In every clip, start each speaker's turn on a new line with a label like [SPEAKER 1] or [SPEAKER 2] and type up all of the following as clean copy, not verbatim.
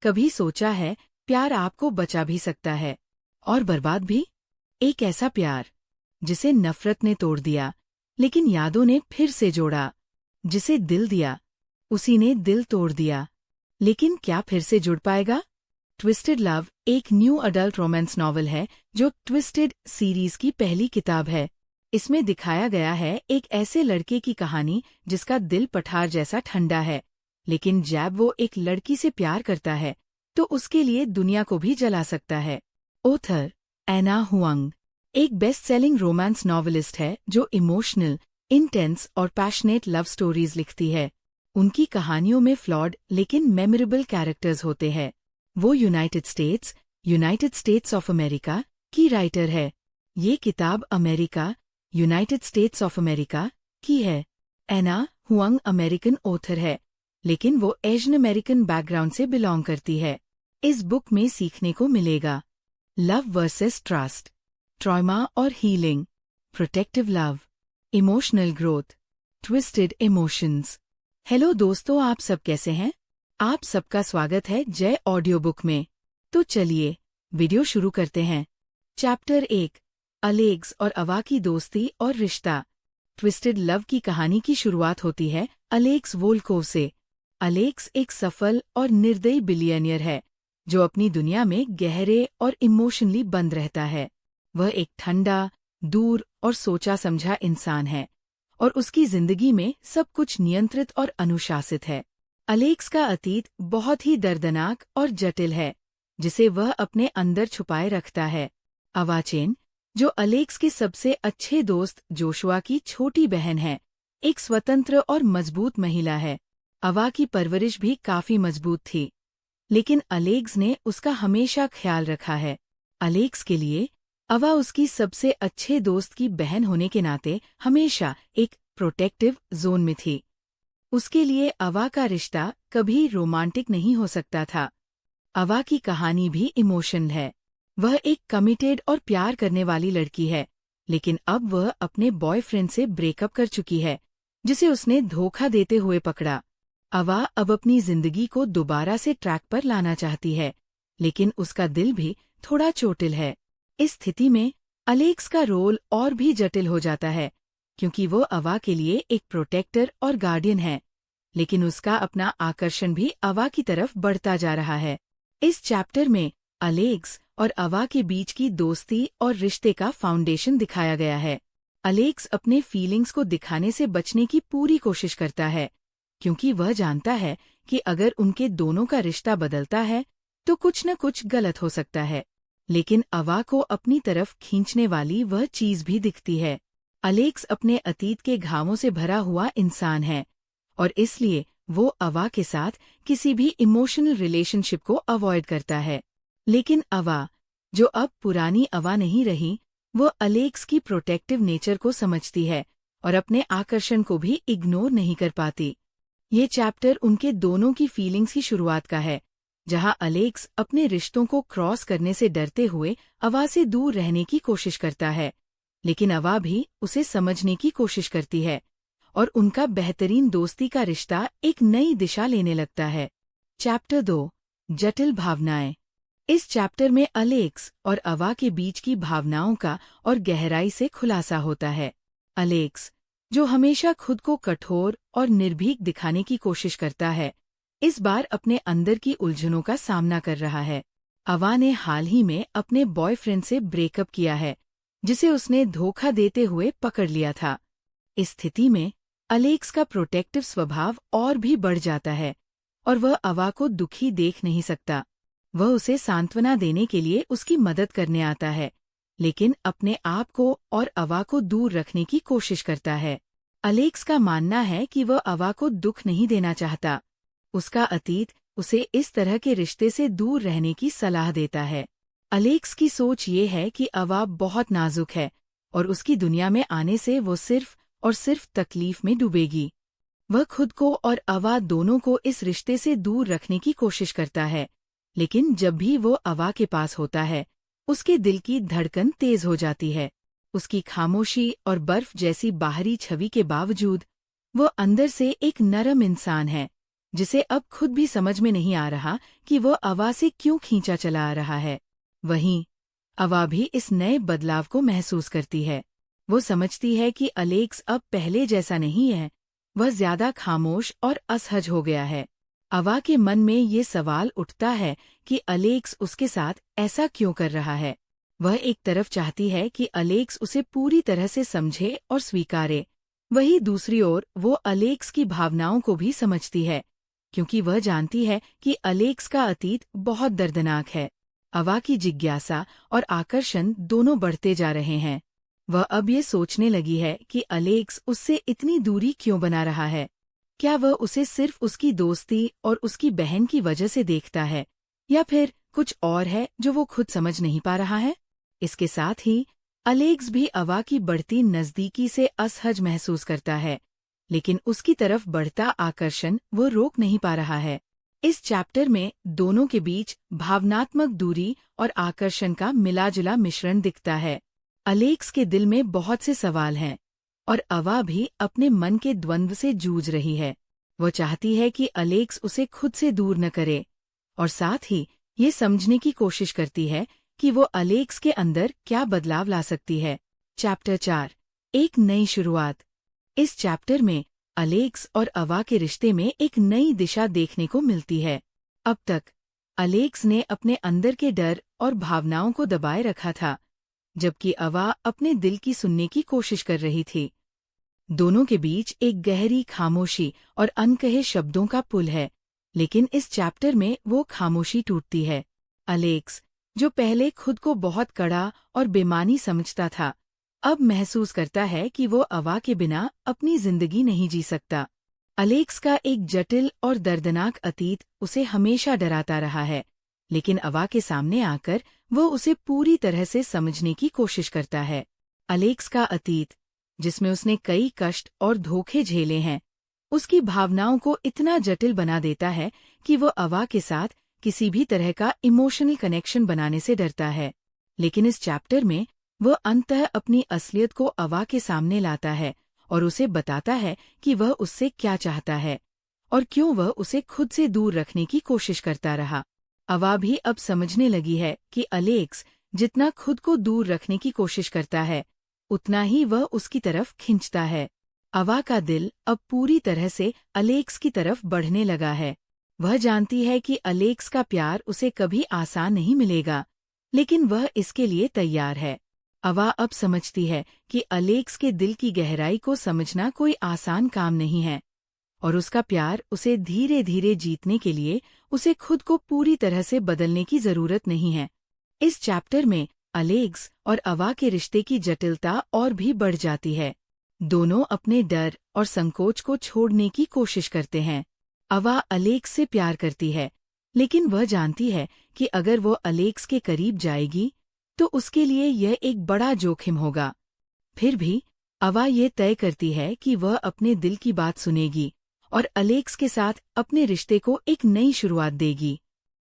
[SPEAKER 1] कभी सोचा है प्यार आपको बचा भी सकता है और बर्बाद भी? एक ऐसा प्यार जिसे नफरत ने तोड़ दिया लेकिन यादों ने फिर से जोड़ा। जिसे दिल दिया उसी ने दिल तोड़ दिया, लेकिन क्या फिर से जुड़ पाएगा? ट्विस्टेड लव एक न्यू अडल्ट रोमांस नॉवल है जो ट्विस्टेड सीरीज की पहली किताब है। इसमें दिखाया गया है एक ऐसे लड़के की कहानी जिसका दिल पठार जैसा ठंडा है, लेकिन जब वो एक लड़की से प्यार करता है तो उसके लिए दुनिया को भी जला सकता है। ऑथर एना हुआंग एक बेस्ट सेलिंग रोमांस नॉवेलिस्ट है जो इमोशनल, इंटेंस और पैशनेट लव स्टोरीज लिखती है। उनकी कहानियों में फ्लॉड लेकिन मेमोरेबल कैरेक्टर्स होते हैं। वो यूनाइटेड स्टेट्स ऑफ अमेरिका की राइटर है। ये किताब America, United states of America की है। एना हुआंग अमेरिकन ऑथर है, लेकिन वो एशियन अमेरिकन बैकग्राउंड से बिलोंग करती है। इस बुक में सीखने को मिलेगा लव वर्सेस ट्रस्ट, ट्रॉमा और healing, protective love, emotional growth, twisted emotions. Hello दोस्तों, आप सब कैसे हैं? आप सबका स्वागत है जय ऑडियो बुक में। तो चलिए वीडियो शुरू करते हैं। चैप्टर 1, अलेक्स और अवा की दोस्ती और रिश्ता। ट्विस्टेड लव की कहानी की शुरुआत होती है अलेक्स वोल्कोव से। अलेक्स एक सफल और निर्दयी बिलियनियर है जो अपनी दुनिया में गहरे और इमोशनली बंद रहता है। वह एक ठंडा, दूर और सोचा समझा इंसान है और उसकी जिंदगी में सब कुछ नियंत्रित और अनुशासित है। अलेक्स का अतीत बहुत ही दर्दनाक और जटिल है जिसे वह अपने अंदर छुपाए रखता है। अवा चेन, जो अलेक्स के सबसे अच्छे दोस्त जोशुआ की छोटी बहन है, एक स्वतंत्र और मजबूत महिला है। अवा की परवरिश भी काफी मजबूत थी, लेकिन अलेक्स ने उसका हमेशा ख्याल रखा है। अलेक्स के लिए अवा उसकी सबसे अच्छे दोस्त की बहन होने के नाते हमेशा एक प्रोटेक्टिव जोन में थी। उसके लिए अवा का रिश्ता कभी रोमांटिक नहीं हो सकता था। अवा की कहानी भी इमोशनल है। वह एक कमिटेड और प्यार करने वाली लड़की है, लेकिन अब वह अपने बॉयफ्रेंड से ब्रेकअप कर चुकी है, जिसे उसने धोखा देते हुए पकड़ा। अवा अब अपनी जिंदगी को दोबारा से ट्रैक पर लाना चाहती है, लेकिन उसका दिल भी थोड़ा चोटिल है। इस स्थिति में अलेक्स का रोल और भी जटिल हो जाता है, क्योंकि वो अवा के लिए एक प्रोटेक्टर और गार्डियन है, लेकिन उसका अपना आकर्षण भी अवा की तरफ बढ़ता जा रहा है। इस चैप्टर में अलेक्स और अवा के बीच की दोस्ती और रिश्ते का फाउंडेशन दिखाया गया है। अलेक्स अपने फीलिंग्स को दिखाने से बचने की पूरी कोशिश करता है, क्योंकि वह जानता है कि अगर उनके दोनों का रिश्ता बदलता है तो कुछ न कुछ गलत हो सकता है। लेकिन अवा को अपनी तरफ खींचने वाली वह चीज भी दिखती है। अलेक्स अपने अतीत के घावों से भरा हुआ इंसान है और इसलिए वो अवा के साथ किसी भी इमोशनल रिलेशनशिप को अवॉइड करता है। लेकिन अवा, जो अब पुरानी अवा नहीं रही, वो अलेक्स की प्रोटेक्टिव नेचर को समझती है और अपने आकर्षण को भी इग्नोर नहीं कर पाती। ये चैप्टर उनके दोनों की फीलिंग्स की शुरुआत का है, जहां अलेक्स अपने रिश्तों को क्रॉस करने से डरते हुए अवा से दूर रहने की कोशिश करता है, लेकिन अवा भी उसे समझने की कोशिश करती है और उनका बेहतरीन दोस्ती का रिश्ता एक नई दिशा लेने लगता है। चैप्टर 2, जटिल भावनाएं। इस चैप्टर में अलेक्स और अवा के बीच की भावनाओं का और गहराई से खुलासा होता है। अलेक्स, जो हमेशा खुद को कठोर और निर्भीक दिखाने की कोशिश करता है, इस बार अपने अंदर की उलझनों का सामना कर रहा है। अवा ने हाल ही में अपने बॉयफ्रेंड से ब्रेकअप किया है, जिसे उसने धोखा देते हुए पकड़ लिया था। इस स्थिति में अलेक्स का प्रोटेक्टिव स्वभाव और भी बढ़ जाता है और वह अवा को दुखी देख नहीं सकता। वह उसे सांत्वना देने के लिए उसकी मदद करने आता है, लेकिन अपने आप को और अवा को दूर रखने की कोशिश करता है। अलेक्स का मानना है कि वह अवा को दुख नहीं देना चाहता। उसका अतीत उसे इस तरह के रिश्ते से दूर रहने की सलाह देता है। अलेक्स की सोच ये है कि अवा बहुत नाजुक है और उसकी दुनिया में आने से वो सिर्फ और सिर्फ तकलीफ में डूबेगी। वह खुद को और अवा दोनों को इस रिश्ते से दूर रखने की कोशिश करता है, लेकिन जब भी वो अवा के पास होता है, उसके दिल की धड़कन तेज हो जाती है। उसकी खामोशी और बर्फ जैसी बाहरी छवि के बावजूद वो अंदर से एक नरम इंसान है, जिसे अब खुद भी समझ में नहीं आ रहा कि वह अवा से क्यों खींचा चला आ रहा है। वहीं अवा भी इस नए बदलाव को महसूस करती है। वो समझती है कि अलेक्स अब पहले जैसा नहीं है, वह ज्यादा खामोश और असहज हो गया है। अवा के मन में ये सवाल उठता है कि अलेक्स उसके साथ ऐसा क्यों कर रहा है। वह एक तरफ चाहती है कि अलेक्स उसे पूरी तरह से समझे और स्वीकारे, वहीं दूसरी ओर वो अलेक्स की भावनाओं को भी समझती है, क्योंकि वह जानती है कि अलेक्स का अतीत बहुत दर्दनाक है। अवा की जिज्ञासा और आकर्षण दोनों बढ़ते जा रहे हैं। वह अब ये सोचने लगी है कि अलेक्स उससे इतनी दूरी क्यों बना रहा है। क्या वह उसे सिर्फ उसकी दोस्ती और उसकी बहन की वजह से देखता है, या फिर कुछ और है जो वो खुद समझ नहीं पा रहा है। इसके साथ ही अलेक्स भी अवा की बढ़ती नजदीकी से असहज महसूस करता है, लेकिन उसकी तरफ बढ़ता आकर्षण वो रोक नहीं पा रहा है। इस चैप्टर में दोनों के बीच भावनात्मक दूरी और आकर्षण का मिलाजुला मिश्रण दिखता है। अलेक्स के दिल में बहुत से सवाल हैं और अवा भी अपने मन के द्वंद्व से जूझ रही है। वो चाहती है कि अलेक्स उसे खुद से दूर न करे, और साथ ही ये समझने की कोशिश करती है कि वो अलेक्स के अंदर क्या बदलाव ला सकती है। चैप्टर 4, एक नई शुरुआत। इस चैप्टर में अलेक्स और अवा के रिश्ते में एक नई दिशा देखने को मिलती है। अब तक अलेक्स ने अपने अंदर के डर और भावनाओं को दबाए रखा था, जबकि अवा अपने दिल की सुनने की कोशिश कर रही थी। दोनों के बीच एक गहरी खामोशी और अनकहे शब्दों का पुल है, लेकिन इस चैप्टर में वो खामोशी टूटती है। अलेक्स, जो पहले खुद को बहुत कड़ा और बेमानी समझता था, अब महसूस करता है कि वो अवा के बिना अपनी जिंदगी नहीं जी सकता। अलेक्स का एक जटिल और दर्दनाक अतीत उसे हमेशा डराता रहा है, लेकिन अवा के सामने आकर वो उसे पूरी तरह से समझने की कोशिश करता है। अलेक्स का अतीत, जिसमें उसने कई कष्ट और धोखे झेले हैं, उसकी भावनाओं को इतना जटिल बना देता है कि वो अवा के साथ किसी भी तरह का इमोशनल कनेक्शन बनाने से डरता है। लेकिन इस चैप्टर में वह अंततः अपनी असलियत को अवा के सामने लाता है और उसे बताता है कि वह उससे क्या चाहता है और क्यों वह उसे खुद से दूर रखने की कोशिश करता रहा। अवा भी अब समझने लगी है कि अलेक्स जितना खुद को दूर रखने की कोशिश करता है, उतना ही वह उसकी तरफ खींचता है। अवा का दिल अब पूरी तरह से अलेक्स की तरफ बढ़ने लगा है। वह जानती है कि अलेक्स का प्यार उसे कभी आसान नहीं मिलेगा, लेकिन वह इसके लिए तैयार है। अवा अब समझती है कि अलेक्स के दिल की गहराई को समझना कोई आसान काम नहीं है, और उसका प्यार उसे धीरे धीरे जीतने के लिए उसे खुद को पूरी तरह से बदलने की जरूरत नहीं है। इस चैप्टर में अलेक्स और अवा के रिश्ते की जटिलता और भी बढ़ जाती है। दोनों अपने डर और संकोच को छोड़ने की कोशिश करते हैं। अवा अलेक्स से प्यार करती है, लेकिन वह जानती है कि अगर वो अलेक्स के करीब जाएगी तो उसके लिए यह एक बड़ा जोखिम होगा। फिर भी अवा ये तय करती है कि वह अपने दिल की बात सुनेगी और अलेक्स के साथ अपने रिश्ते को एक नई शुरुआत देगी।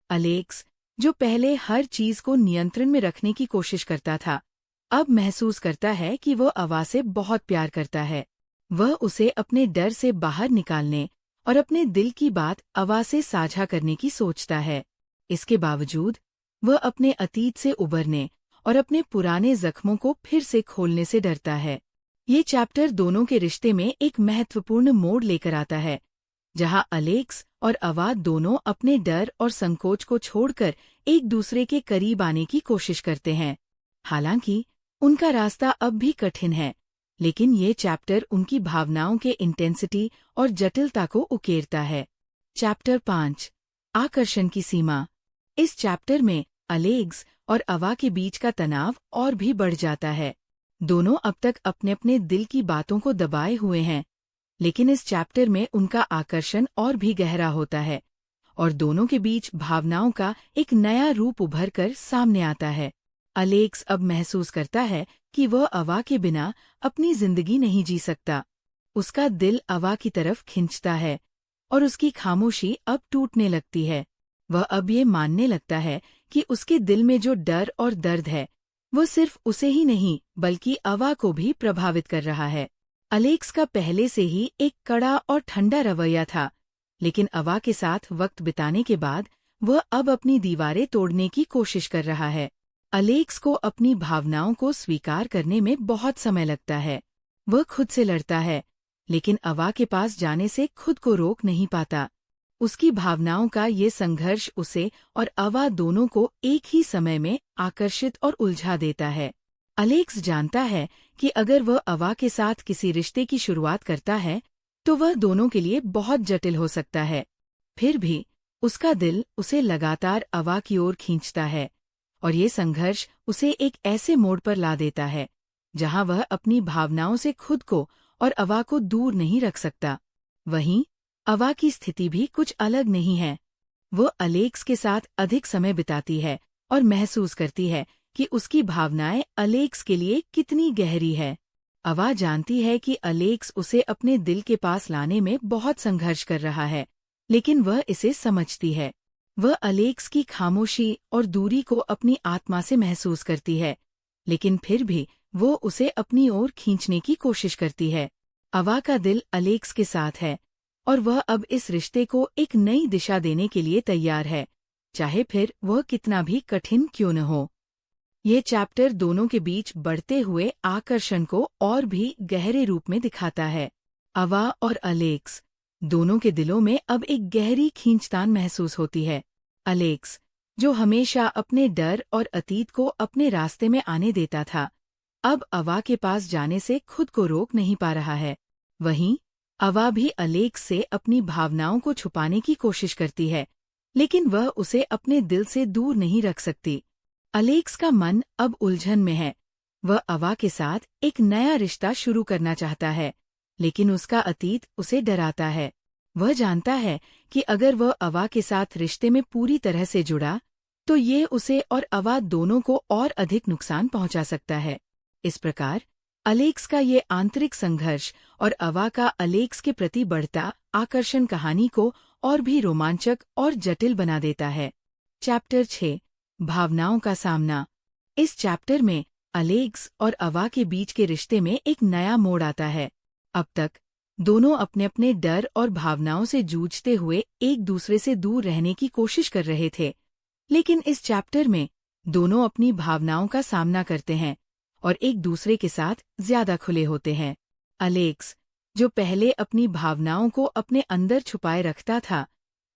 [SPEAKER 1] अलेक्स, जो पहले हर चीज को नियंत्रण में रखने की कोशिश करता था, अब महसूस करता है कि वह अवा से बहुत प्यार करता है। वह उसे अपने डर से बाहर निकालने और अपने दिल की बात अवा से साझा करने की सोचता है। इसके बावजूद वह अपने अतीत से उबरने और अपने पुराने जख्मों को फिर से खोलने से डरता है। ये चैप्टर दोनों के रिश्ते में एक महत्वपूर्ण मोड़ लेकर आता है, जहां अलेक्स और अवा दोनों अपने डर और संकोच को छोड़कर एक दूसरे के करीब आने की कोशिश करते हैं। हालांकि उनका रास्ता अब भी कठिन है, लेकिन ये चैप्टर उनकी भावनाओं के इंटेंसिटी और जटिलता को उकेरता है। चैप्टर 5, आकर्षण की सीमा। इस चैप्टर में अलेक्स और अवा के बीच का तनाव और भी बढ़ जाता है। दोनों अब तक अपने अपने दिल की बातों को दबाए हुए हैं, लेकिन इस चैप्टर में उनका आकर्षण और भी गहरा होता है और दोनों के बीच भावनाओं का एक नया रूप उभर कर सामने आता है। अलेक्स अब महसूस करता है कि वह अवा के बिना अपनी जिंदगी नहीं जी सकता। उसका दिल अवा की तरफ खिंचता है और उसकी खामोशी अब टूटने लगती है। वह अब ये मानने लगता है कि उसके दिल में जो डर और दर्द है, वो सिर्फ उसे ही नहीं बल्कि अवा को भी प्रभावित कर रहा है। अलेक्स का पहले से ही एक कड़ा और ठंडा रवैया था, लेकिन अवा के साथ वक्त बिताने के बाद वह अब अपनी दीवारें तोड़ने की कोशिश कर रहा है। अलेक्स को अपनी भावनाओं को स्वीकार करने में बहुत समय लगता है। वह खुद से लड़ता है, लेकिन अवा के पास जाने से खुद को रोक नहीं पाता। उसकी भावनाओं का ये संघर्ष उसे और अवा दोनों को एक ही समय में आकर्षित और उलझा देता है। अलेक्स जानता है कि अगर वह अवा के साथ किसी रिश्ते की शुरुआत करता है तो वह दोनों के लिए बहुत जटिल हो सकता है। फिर भी उसका दिल उसे लगातार अवा की ओर खींचता है और ये संघर्ष उसे एक ऐसे मोड़ पर ला देता है जहां वह अपनी भावनाओं से खुद को और अवा को दूर नहीं रख सकता। वहीं अवा की स्थिति भी कुछ अलग नहीं है। वह अलेक्स के साथ अधिक समय बिताती है और महसूस करती है कि उसकी भावनाएं अलेक्स के लिए कितनी गहरी है। अवा जानती है कि अलेक्स उसे अपने दिल के पास लाने में बहुत संघर्ष कर रहा है, लेकिन वह इसे समझती है। वह अलेक्स की खामोशी और दूरी को अपनी आत्मा से महसूस करती है, लेकिन फिर भी वो उसे अपनी ओर खींचने की कोशिश करती है। अवा का दिल अलेक्स के साथ है और वह अब इस रिश्ते को एक नई दिशा देने के लिए तैयार है, चाहे फिर वह कितना भी कठिन क्यों न हो। ये चैप्टर दोनों के बीच बढ़ते हुए आकर्षण को और भी गहरे रूप में दिखाता है। अवा और अलेक्स दोनों के दिलों में अब एक गहरी खींचतान महसूस होती है। अलेक्स, जो हमेशा अपने डर और अतीत को अपने रास्ते में आने देता था, अब अवा के पास जाने से खुद को रोक नहीं पा रहा है। वहीं अवा भी अलेक्स से अपनी भावनाओं को छुपाने की कोशिश करती है, लेकिन वह उसे अपने दिल से दूर नहीं रख सकती। अलेक्स का मन अब उलझन में है। वह अवा के साथ एक नया रिश्ता शुरू करना चाहता है, लेकिन उसका अतीत उसे डराता है। वह जानता है कि अगर वह अवा के साथ रिश्ते में पूरी तरह से जुड़ा, तो ये उसे और अवा दोनों को और अधिक नुकसान पहुंचा सकता है। इस प्रकार अलेक्स का ये आंतरिक संघर्ष और अवा का अलेक्स के प्रति बढ़ता आकर्षण कहानी को और भी रोमांचक और जटिल बना देता है। चैप्टर 6 भावनाओं का सामना। इस चैप्टर में अलेक्स और अवा के बीच के रिश्ते में एक नया मोड़ आता है। अब तक दोनों अपने अपने डर और भावनाओं से जूझते हुए एक दूसरे से दूर रहने की कोशिश कर रहे थे, लेकिन इस चैप्टर में दोनों अपनी भावनाओं का सामना करते हैं और एक दूसरे के साथ ज्यादा खुले होते हैं। अलेक्स, जो पहले अपनी भावनाओं को अपने अंदर छुपाए रखता था,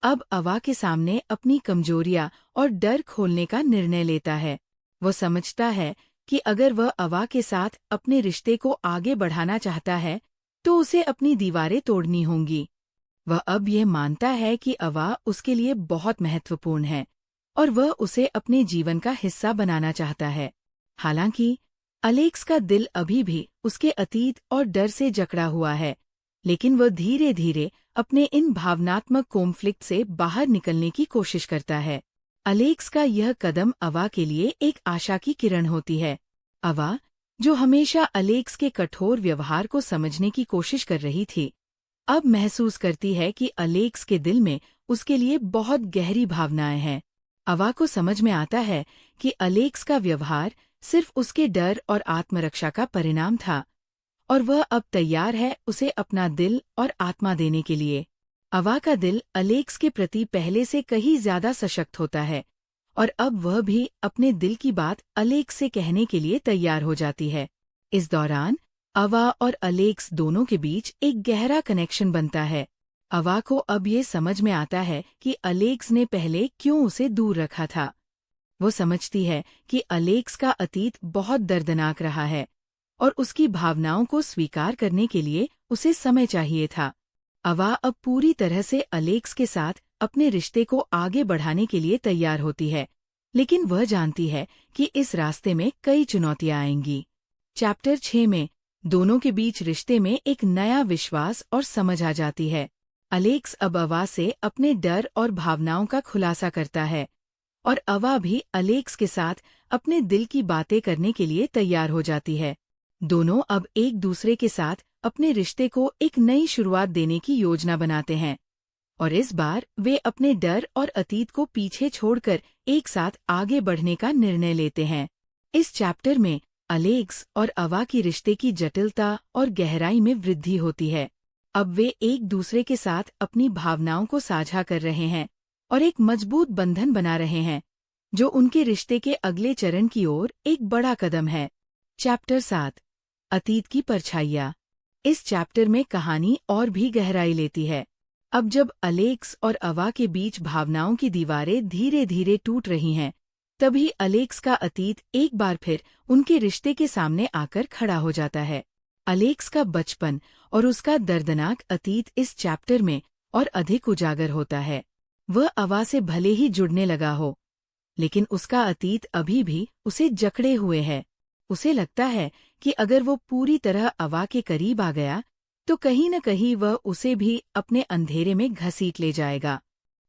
[SPEAKER 1] अब अवा के सामने अपनी कमजोरियां और डर खोलने का निर्णय लेता है। वो समझता है कि अगर वह अवा के साथ अपने रिश्ते को आगे बढ़ाना चाहता है, तो उसे अपनी दीवारें तोड़नी होंगी। वह अब ये मानता है कि अवा उसके लिए बहुत महत्वपूर्ण है और वह उसे अपने जीवन का हिस्सा बनाना चाहता है। हालांकि अलेक्स का दिल अभी भी उसके अतीत और डर से जकड़ा हुआ है, लेकिन वह धीरे धीरे अपने इन भावनात्मक कॉन्फ्लिक्ट से बाहर निकलने की कोशिश करता है। अलेक्स का यह कदम अवा के लिए एक आशा की किरण होती है। अवा, जो हमेशा अलेक्स के कठोर व्यवहार को समझने की कोशिश कर रही थी, अब महसूस करती है कि अलेक्स के दिल में उसके लिए बहुत गहरी भावनाएं हैं। अवा को समझ में आता है कि अलेक्स का व्यवहार सिर्फ उसके डर और आत्मरक्षा का परिणाम था और वह अब तैयार है उसे अपना दिल और आत्मा देने के लिए। अवा का दिल अलेक्स के प्रति पहले से कहीं ज्यादा सशक्त होता है और अब वह भी अपने दिल की बात अलेक्स से कहने के लिए तैयार हो जाती है। इस दौरान अवा और अलेक्स दोनों के बीच एक गहरा कनेक्शन बनता है। अवा को अब ये समझ में आता है कि अलेक्स ने पहले क्यों उसे दूर रखा था। वो समझती है कि अलेक्स का अतीत बहुत दर्दनाक रहा है और उसकी भावनाओं को स्वीकार करने के लिए उसे समय चाहिए था। अवा अब पूरी तरह से अलेक्स के साथ अपने रिश्ते को आगे बढ़ाने के लिए तैयार होती है, लेकिन वह जानती है कि इस रास्ते में कई चुनौतियां आएंगी। चैप्टर 6 में दोनों के बीच रिश्ते में एक नया विश्वास और समझ आ जाती है। अलेक्स अब अवा से अपने डर और भावनाओं का खुलासा करता है और अवा भी अलेक्स के साथ अपने दिल की बातें करने के लिए तैयार हो जाती है। दोनों अब एक दूसरे के साथ अपने रिश्ते को एक नई शुरुआत देने की योजना बनाते हैं और इस बार वे अपने डर और अतीत को पीछे छोड़कर एक साथ आगे बढ़ने का निर्णय लेते हैं। इस चैप्टर में अलेक्स और अवा की रिश्ते की जटिलता और गहराई में वृद्धि होती है। अब वे एक दूसरे के साथ अपनी भावनाओं को साझा कर रहे हैं और एक मजबूत बंधन बना रहे हैं, जो उनके रिश्ते के अगले चरण की ओर एक बड़ा कदम है। चैप्टर 7 अतीत की परछाइयाँ। इस चैप्टर में कहानी और भी गहराई लेती है। अब जब अलेक्स और अवा के बीच भावनाओं की दीवारें धीरे धीरे टूट रही हैं, तभी अलेक्स का अतीत एक बार फिर उनके रिश्ते के सामने आकर खड़ा हो जाता है। अलेक्स का बचपन और उसका दर्दनाक अतीत इस चैप्टर में और अधिक उजागर होता है। वह अवा से भले ही जुड़ने लगा हो, लेकिन उसका अतीत अभी भी उसे जकड़े हुए है। उसे लगता है कि अगर वो पूरी तरह अवा के करीब आ गया तो कहीं न कहीं वह उसे भी अपने अंधेरे में घसीट ले जाएगा।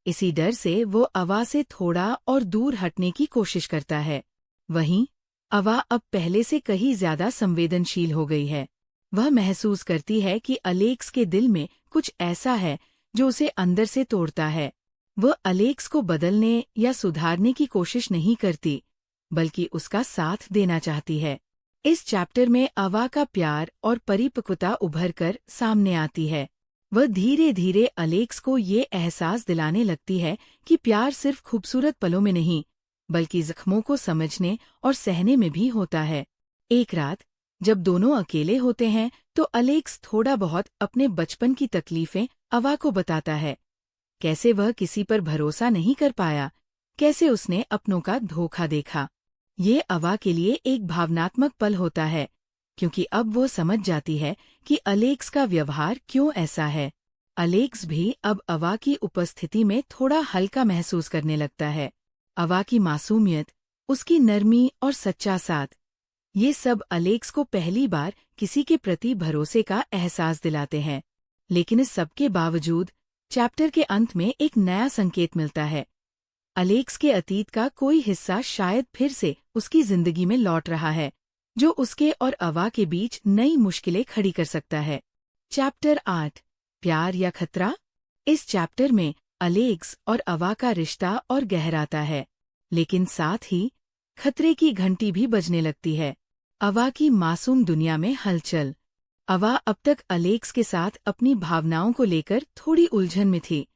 [SPEAKER 1] इसी डर से वो अवा से थोड़ा और दूर हटने की कोशिश करता है। वहीं अवा अब पहले से कहीं ज्यादा संवेदनशील हो गई है। वह महसूस करती है कि अलेक्स के दिल में कुछ ऐसा है जो उसे अंदर से तोड़ता है। वह अलेक्स को बदलने या सुधारने की कोशिश नहीं करती, बल्कि उसका साथ देना चाहती है। इस चैप्टर में अवा का प्यार और परिपक्वता उभर कर सामने आती है। वह धीरे धीरे अलेक्स को ये एहसास दिलाने लगती है कि प्यार सिर्फ खूबसूरत पलों में नहीं, बल्कि जख्मों को समझने और सहने में भी होता है। एक रात जब दोनों अकेले होते हैं तो अलेक्स थोड़ा बहुत अपने बचपन की तकलीफें अवा को बताता है। कैसे वह किसी पर भरोसा नहीं कर पाया, कैसे उसने अपनों का धोखा देखा। ये अवा के लिए एक भावनात्मक पल होता है, क्योंकि अब वो समझ जाती है कि अलेक्स का व्यवहार क्यों ऐसा है। अलेक्स भी अब अवा की उपस्थिति में थोड़ा हल्का महसूस करने लगता है। अवा की मासूमियत, उसकी नरमी और सच्चा साथ, ये सब अलेक्स को पहली बार किसी के प्रति भरोसे का एहसास दिलाते हैं। लेकिन इस सब के बावजूद चैप्टर के अंत में एक नया संकेत मिलता है। अलेक्स के अतीत का कोई हिस्सा शायद फिर से उसकी जिंदगी में लौट रहा है, जो उसके और अवा के बीच नई मुश्किलें खड़ी कर सकता है। चैप्टर 8 प्यार या खतरा। इस चैप्टर में अलेक्स और अवा का रिश्ता और गहराता है, लेकिन साथ ही खतरे की घंटी भी बजने लगती है। अवा की मासूम दुनिया में हलचल। अवा अब तक अलेक्स के साथ अपनी भावनाओं को लेकर थोड़ी उलझन में थी,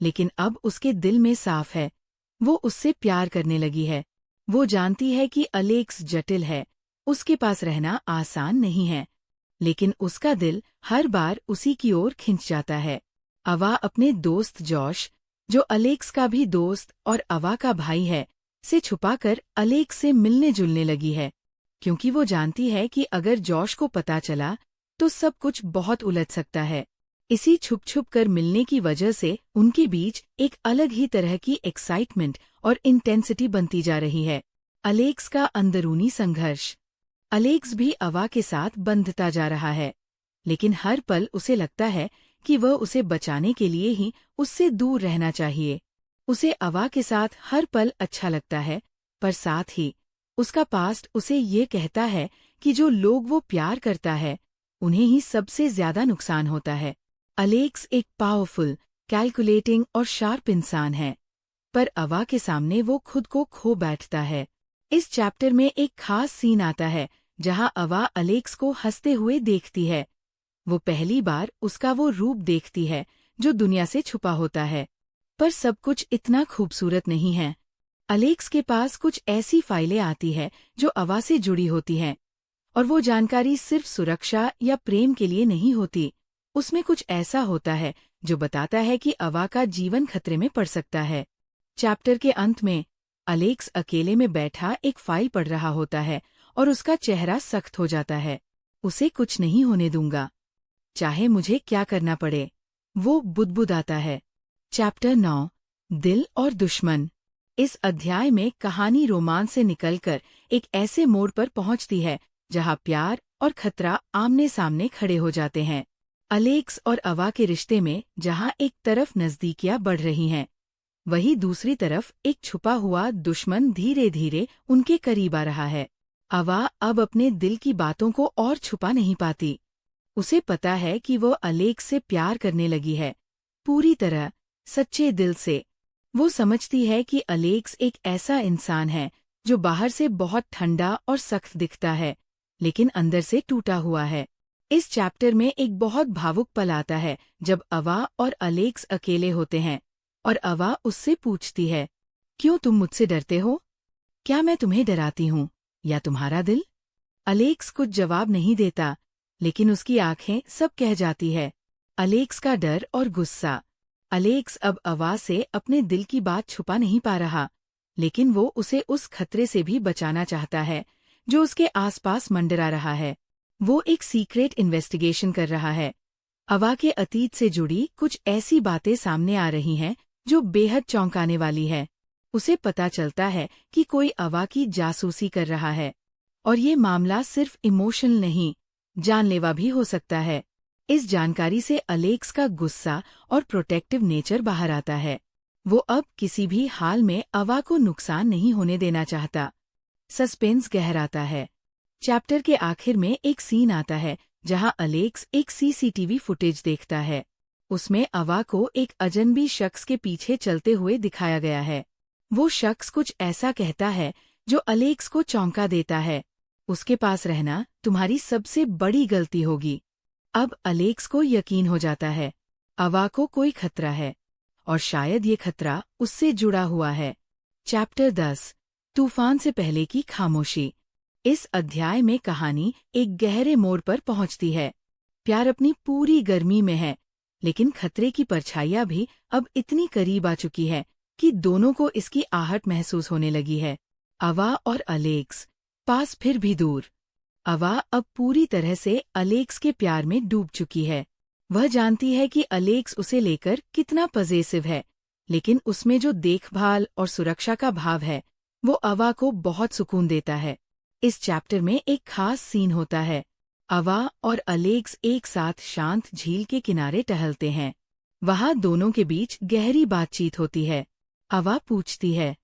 [SPEAKER 1] लेकिन अब उसके दिल में साफ है। वो उससे प्यार करने लगी है। वो जानती है कि अलेक्स जटिल है, उसके पास रहना आसान नहीं है, लेकिन उसका दिल हर बार उसी की ओर खिंच जाता है। अवा अपने दोस्त जॉश, जो अलेक्स का भी दोस्त और अवा का भाई है, से छुपाकर अलेक्स से मिलने जुलने लगी है, क्योंकि वो जानती है कि अगर जॉश को पता चला तो सब कुछ बहुत उलझ सकता है। इसी छुप छुप कर मिलने की वजह से उनके बीच एक अलग ही तरह की एक्साइटमेंट और इंटेंसिटी बनती जा रही है। अलेक्स का अंदरूनी संघर्ष। अलेक्स भी अवा के साथ बंधता जा रहा है, लेकिन हर पल उसे लगता है कि वह उसे बचाने के लिए ही उससे दूर रहना चाहिए। उसे अवा के साथ हर पल अच्छा लगता है, पर साथ ही उसका पास्ट उसे ये कहता है कि जो लोग वो प्यार करता है, उन्हें ही सबसे ज्यादा नुकसान होता है। अलेक्स एक पावरफुल, कैलकुलेटिंग और शार्प इंसान है, पर अवा के सामने वो खुद को खो बैठता है। इस चैप्टर में एक खास सीन आता है जहां अवा अलेक्स को हंसते हुए देखती है। वो पहली बार उसका वो रूप देखती है जो दुनिया से छुपा होता है, पर सब कुछ इतना खूबसूरत नहीं है। अलेक्स के पास कुछ ऐसी फाइलें आती है जो अवा से जुड़ी होती हैं, और वो जानकारी सिर्फ सुरक्षा या प्रेम के लिए नहीं होती। उसमें कुछ ऐसा होता है जो बताता है कि अवा का जीवन खतरे में पड़ सकता है। चैप्टर के अंत में अलेक्स अकेले में बैठा एक फाइल पढ़ रहा होता है और उसका चेहरा सख्त हो जाता है। उसे कुछ नहीं होने दूंगा, चाहे मुझे क्या करना पड़े, वो बुदबुदाता है। चैप्टर 9 दिल और दुश्मन। इस अध्याय में कहानी रोमांस से निकलकर एक ऐसे मोड़ पर पहुंचती है जहां प्यार और खतरा आमने सामने खड़े हो जाते हैं। अलेक्स और अवा के रिश्ते में जहां एक तरफ नजदीकियां बढ़ रही हैं, वहीं दूसरी तरफ एक छुपा हुआ दुश्मन धीरे धीरे उनके करीब आ रहा है। अवा अब अपने दिल की बातों को और छुपा नहीं पाती। उसे पता है कि वो अलेक्स से प्यार करने लगी है, पूरी तरह, सच्चे दिल से। वो समझती है कि अलेक्स एक ऐसा इंसान है जो बाहर से बहुत ठंडा और सख्त दिखता है, लेकिन अंदर से टूटा हुआ है। इस चैप्टर में एक बहुत भावुक पल आता है जब अवा और अलेक्स अकेले होते हैं और अवा उससे पूछती है, क्यों तुम मुझसे डरते हो? क्या मैं तुम्हें डराती हूँ या तुम्हारा दिल? अलेक्स कुछ जवाब नहीं देता, लेकिन उसकी आंखें सब कह जाती है। अलेक्स का डर और गुस्सा। अलेक्स अब अवा से अपने दिल की बात छुपा नहीं पा रहा, लेकिन वो उसे उस खतरे से भी बचाना चाहता है जो उसके आसपास मंडरा रहा है। वो एक सीक्रेट इन्वेस्टिगेशन कर रहा है। अवा के अतीत से जुड़ी कुछ ऐसी बातें सामने आ रही हैं जो बेहद चौंकाने वाली है। उसे पता चलता है कि कोई अवा की जासूसी कर रहा है, और ये मामला सिर्फ इमोशनल नहीं, जानलेवा भी हो सकता है। इस जानकारी से अलेक्स का गुस्सा और प्रोटेक्टिव नेचर बाहर आता है। वो अब किसी भी हाल में अवा को नुकसान नहीं होने देना चाहता। सस्पेंस गहराता है। चैप्टर के आखिर में एक सीन आता है जहां अलेक्स एक सीसीटीवी फुटेज देखता है। उसमें अवा को एक अजनबी शख्स के पीछे चलते हुए दिखाया गया है। वो शख्स कुछ ऐसा कहता है जो अलेक्स को चौंका देता है, उसके पास रहना तुम्हारी सबसे बड़ी गलती होगी। अब अलेक्स को यकीन हो जाता है, अवा को कोई खतरा है, और शायद ये खतरा उससे जुड़ा हुआ है। चैप्टर 10, तूफान से पहले की खामोशी। इस अध्याय में कहानी एक गहरे मोड़ पर पहुंचती है। प्यार अपनी पूरी गर्मी में है, लेकिन खतरे की परछाइयां भी अब इतनी करीब आ चुकी है कि दोनों को इसकी आहट महसूस होने लगी है। अवा और अलेक्स, पास फिर भी दूर। अवा अब पूरी तरह से अलेक्स के प्यार में डूब चुकी है। वह जानती है कि अलेक्स उसे लेकर कितना पजेसिव है, लेकिन उसमें जो देखभाल और सुरक्षा का भाव है, वो अवा को बहुत सुकून देता है। इस चैप्टर में एक खास सीन होता है। अवा और अलेक्स एक साथ शांत झील के किनारे टहलते हैं। वहां दोनों के बीच गहरी बातचीत होती है। अवा पूछती है,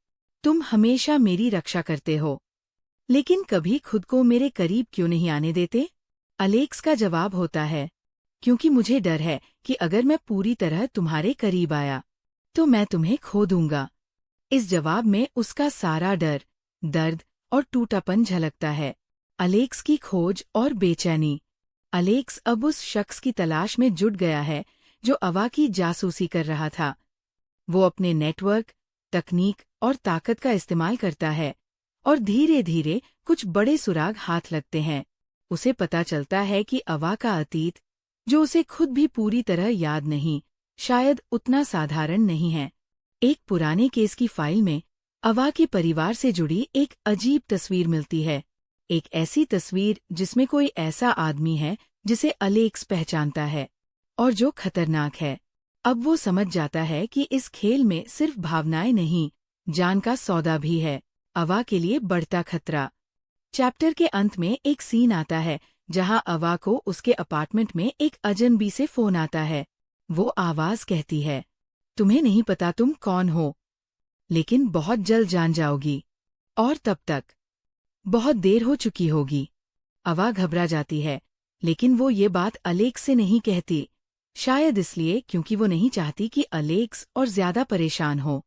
[SPEAKER 1] तुम हमेशा मेरी रक्षा करते हो, लेकिन कभी खुद को मेरे करीब क्यों नहीं आने देते? अलेक्स का जवाब होता है, क्योंकि मुझे डर है कि अगर मैं पूरी तरह तुम्हारे करीब आया, तो मैं तुम्हें खो दूंगा। इस जवाब में उसका सारा डर, दर्द और टूटापन झलकता है। अलेक्स की खोज और बेचैनी। अलेक्स अब उस शख्स की तलाश में जुट गया है जो अवा की जासूसी कर रहा था। वो अपने नेटवर्क, तकनीक और ताकत का इस्तेमाल करता है, और धीरे धीरे कुछ बड़े सुराग हाथ लगते हैं। उसे पता चलता है कि अवा का अतीत, जो उसे खुद भी पूरी तरह याद नहीं, शायद उतना साधारण नहीं है। एक पुराने केस की फाइल में अवा के परिवार से जुड़ी एक अजीब तस्वीर मिलती है। एक ऐसी तस्वीर जिसमें कोई ऐसा आदमी है जिसे अलेक्स पहचानता है, और जो खतरनाक है। अब वो समझ जाता है कि इस खेल में सिर्फ भावनाएं नहीं, जान का सौदा भी है। अवा के लिए बढ़ता खतरा। चैप्टर के अंत में एक सीन आता है जहां अवा को उसके अपार्टमेंट में एक अजनबी से फोन आता है। वो आवाज कहती है, तुम्हें नहीं पता तुम कौन हो, लेकिन बहुत जल्द जान जाओगी, और तब तक बहुत देर हो चुकी होगी। अवा घबरा जाती है, लेकिन वो ये बात अलेक्स से नहीं कहती, शायद इसलिए क्योंकि वो नहीं चाहती कि अलेक्स और ज्यादा परेशान हो।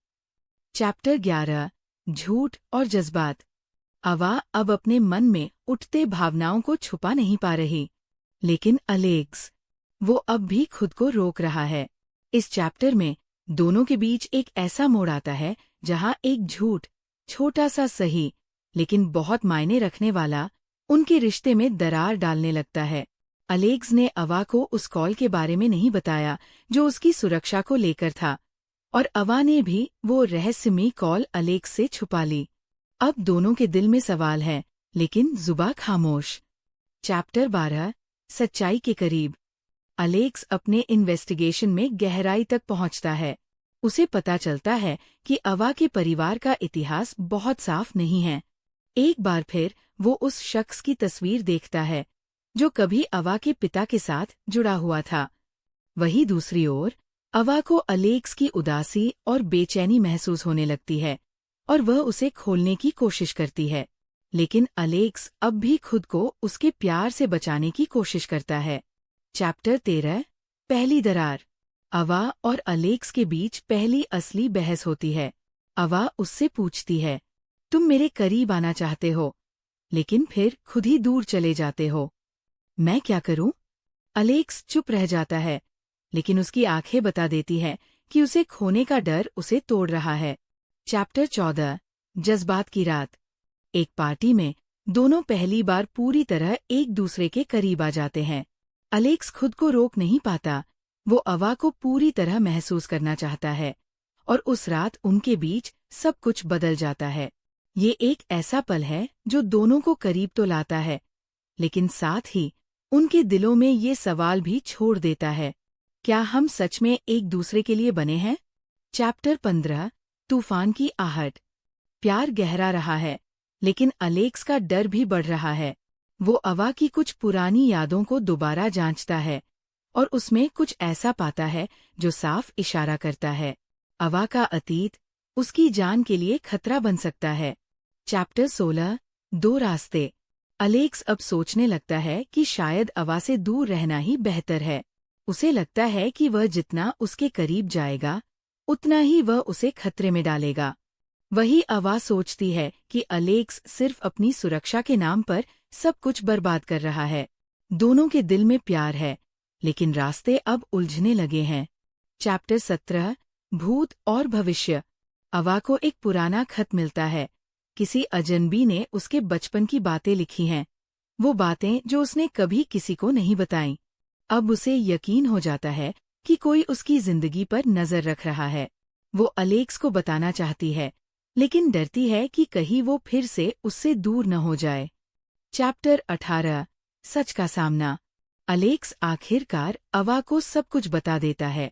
[SPEAKER 1] चैप्टर 11, झूठ और जज्बात। अवा अब अपने मन में उठते भावनाओं को छुपा नहीं पा रही, लेकिन अलेक्स, वो अब भी खुद को रोक रहा है। इस चैप्टर में दोनों के बीच एक ऐसा मोड़ आता है जहां एक झूठ, छोटा सा सही लेकिन बहुत मायने रखने वाला, उनके रिश्ते में दरार डालने लगता है। अलेक्स ने अवा को उस कॉल के बारे में नहीं बताया जो उसकी सुरक्षा को लेकर था, और अवा ने भी वो रहस्यमयी कॉल अलेक्स से छुपा ली। अब दोनों के दिल में सवाल है, लेकिन जुबां खामोश। चैप्टर 12, सच्चाई के करीब। अलेक्स अपने इन्वेस्टिगेशन में गहराई तक पहुंचता है। उसे पता चलता है कि अवा के परिवार का इतिहास बहुत साफ नहीं है। एक बार फिर वो उस शख्स की तस्वीर देखता है जो कभी अवा के पिता के साथ जुड़ा हुआ था। वहीं दूसरी ओर अवा को अलेक्स की उदासी और बेचैनी महसूस होने लगती है, और वह उसे खोलने की कोशिश करती है, लेकिन अलेक्स अब भी खुद को उसके प्यार से बचाने की कोशिश करता है। चैप्टर 13, पहली दरार। अवा और अलेक्स के बीच पहली असली बहस होती है। अवा उससे पूछती है, तुम मेरे करीब आना चाहते हो, लेकिन फिर खुद ही दूर चले जाते हो। मैं क्या करूं? अलेक्स चुप रह जाता है, लेकिन उसकी आंखें बता देती है कि उसे खोने का डर उसे तोड़ रहा है। चैप्टर 14 जज्बात की रात। एक पार्टी में दोनों पहली बार पूरी तरह एक दूसरे के करीब आ जाते हैं। अलेक्स खुद को रोक नहीं पाता, वो अवा को पूरी तरह महसूस करना चाहता है, और उस रात उनके बीच सब कुछ बदल जाता है। ये एक ऐसा पल है जो दोनों को करीब तो लाता है, लेकिन साथ ही उनके दिलों में ये सवाल भी छोड़ देता है, क्या हम सच में एक दूसरे के लिए बने हैं? चैप्टर 15 तूफान की आहट। प्यार गहरा रहा है, लेकिन अलेक्स का डर भी बढ़ रहा है। वो अवा की कुछ पुरानी यादों को दोबारा जांचता है, और उसमें कुछ ऐसा पाता है जो साफ इशारा करता है, अवा का अतीत उसकी जान के लिए खतरा बन सकता है। चैप्टर 16 दो रास्ते। अलेक्स अब सोचने लगता है कि शायद अवा से दूर रहना ही बेहतर है। उसे लगता है कि वह जितना उसके करीब जाएगा, उतना ही वह उसे खतरे में डालेगा। वही अवा सोचती है कि अलेक्स सिर्फ अपनी सुरक्षा के नाम पर सब कुछ बर्बाद कर रहा है। दोनों के दिल में प्यार है, लेकिन रास्ते अब उलझने लगे हैं। चैप्टर 17 भूत और भविष्य। अवा को एक पुराना खत मिलता है। किसी अजनबी ने उसके बचपन की बातें लिखी हैं, वो बातें जो उसने कभी किसी को नहीं बताईं। अब उसे यकीन हो जाता है कि कोई उसकी जिंदगी पर नजर रख रहा है। वो अलेक्स को बताना चाहती है, लेकिन डरती है कि कहीं वो फिर से उससे दूर न हो जाए। चैप्टर 18 सच का सामना। अलेक्स आखिरकार अवा को सब कुछ बता देता है,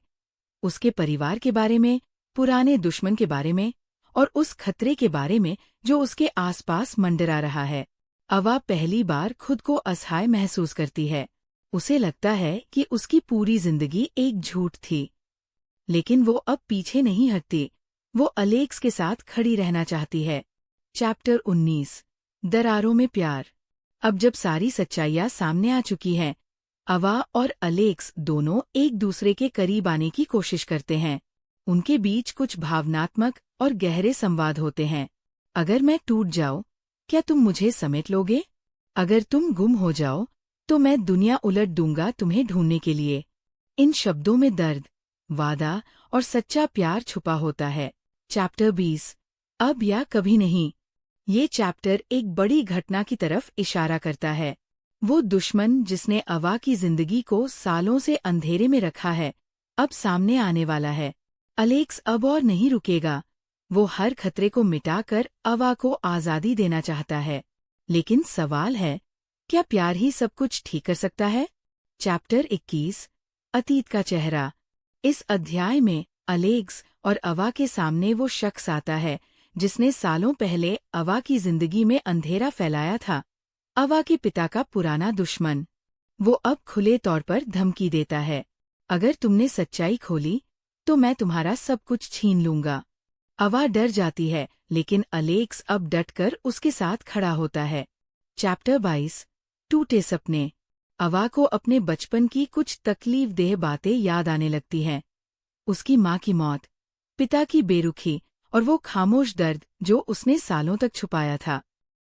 [SPEAKER 1] उसके परिवार के बारे में, पुराने दुश्मन के बारे में, और उस खतरे के बारे में जो उसके आसपास मंडरा रहा है। अवा पहली बार खुद को असहाय महसूस करती है। उसे लगता है कि उसकी पूरी जिंदगी एक झूठ थी, लेकिन वो अब पीछे नहीं हटती। वो अलेक्स के साथ खड़ी रहना चाहती है। चैप्टर 19 दरारों में प्यार। अब जब सारी सच्चाइयां सामने आ चुकी हैं, अवा और अलेक्स दोनों एक दूसरे के करीब आने की कोशिश करते हैं। उनके बीच कुछ भावनात्मक और गहरे संवाद होते हैं। अगर मैं टूट जाऊं, क्या तुम मुझे समेट लोगे? अगर तुम गुम हो जाओ, तो मैं दुनिया उलट दूंगा तुम्हें ढूंढने के लिए। इन शब्दों में दर्द, वादा और सच्चा प्यार छुपा होता है। चैप्टर 20 अब या कभी नहीं। ये चैप्टर एक बड़ी घटना की तरफ इशारा करता है। वो दुश्मन जिसने अवा की जिंदगी को सालों से अंधेरे में रखा है, अब सामने आने वाला है। अलेक्स अब और नहीं रुकेगा। वो हर खतरे को मिटाकर अवा को आज़ादी देना चाहता है। लेकिन सवाल है, क्या प्यार ही सब कुछ ठीक कर सकता है? चैप्टर 21 अतीत का चेहरा। इस अध्याय में अलेक्स और अवा के सामने वो शख्स आता है जिसने सालों पहले अवा की जिंदगी में अंधेरा फैलाया था। अवा के पिता का पुराना दुश्मन। वो अब खुले तौर पर धमकी देता है, अगर तुमने सच्चाई खोली तो मैं तुम्हारा सब कुछ छीन लूंगा। अवा डर जाती है, लेकिन अलेक्स अब डटकर उसके साथ खड़ा होता है। चैप्टर 22 टूटे सपने। अवा को अपने बचपन की कुछ तकलीफदेह बातें याद आने लगती हैं। उसकी माँ की मौत, पिता की बेरुखी और वो खामोश दर्द जो उसने सालों तक छुपाया था।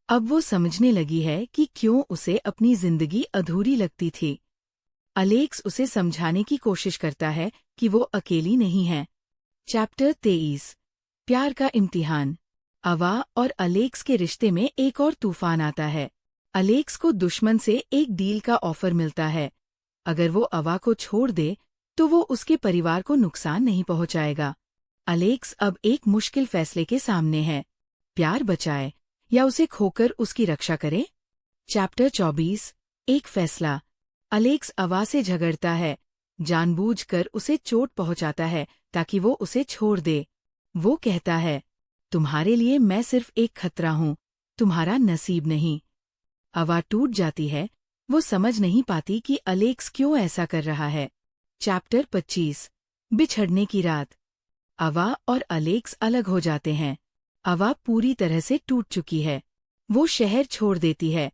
[SPEAKER 1] अब वो समझने लगी है कि क्यों उसे अपनी जिंदगी अधूरी लगती थी। अलेक्स उसे समझाने की कोशिश करता है कि वो अकेली नहीं है। चैप्टर 23 प्यार का इम्तिहान। अवा और अलेक्स के रिश्ते में एक और तूफान आता है। अलेक्स को दुश्मन से एक डील का ऑफर मिलता है। अगर वो अवा को छोड़ दे तो वो उसके परिवार को नुकसान नहीं पहुंचाएगा। अलेक्स अब एक मुश्किल फैसले के सामने है, प्यार बचाए या उसे खोकर उसकी रक्षा करे। चैप्टर 24 एक फैसला। अलेक्स अवा से झगड़ता है, जानबूझकर उसे चोट पहुंचाता है ताकि वो उसे छोड़ दे। वो कहता है, तुम्हारे लिए मैं सिर्फ एक खतरा हूँ, तुम्हारा नसीब नहीं। अवा टूट जाती है, वो समझ नहीं पाती कि अलेक्स क्यों ऐसा कर रहा है। चैप्टर 25 बिछड़ने की रात। अवा और अलेक्स अलग हो जाते हैं। अवा पूरी तरह से टूट चुकी है। वो शहर छोड़ देती है,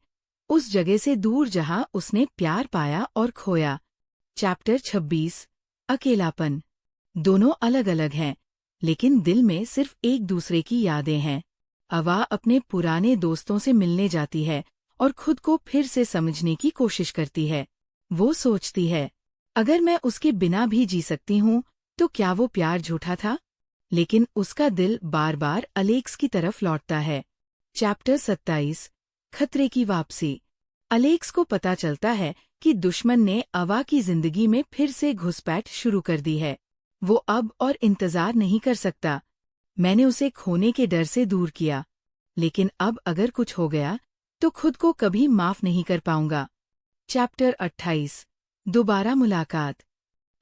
[SPEAKER 1] उस जगह से दूर जहां उसने प्यार पाया और खोया। चैप्टर 26 अकेलापन। दोनों अलग अलग हैं, लेकिन दिल में सिर्फ एक दूसरे की यादें हैं। अवा अपने पुराने दोस्तों से मिलने जाती है और खुद को फिर से समझने की कोशिश करती है। वो सोचती है, अगर मैं उसके बिना भी जी सकती हूँ तो क्या वो प्यार झूठा था? लेकिन उसका दिल बार बार अलेक्स की तरफ लौटता है। चैप्टर 27 खतरे की वापसी। अलेक्स को पता चलता है कि दुश्मन ने अवा की जिंदगी में फिर से घुसपैठ शुरू कर दी है। वो अब और इंतजार नहीं कर सकता। मैंने उसे खोने के डर से दूर किया, लेकिन अब अगर कुछ हो गया तो खुद को कभी माफ नहीं कर पाऊंगा। चैप्टर 28 दोबारा मुलाकात।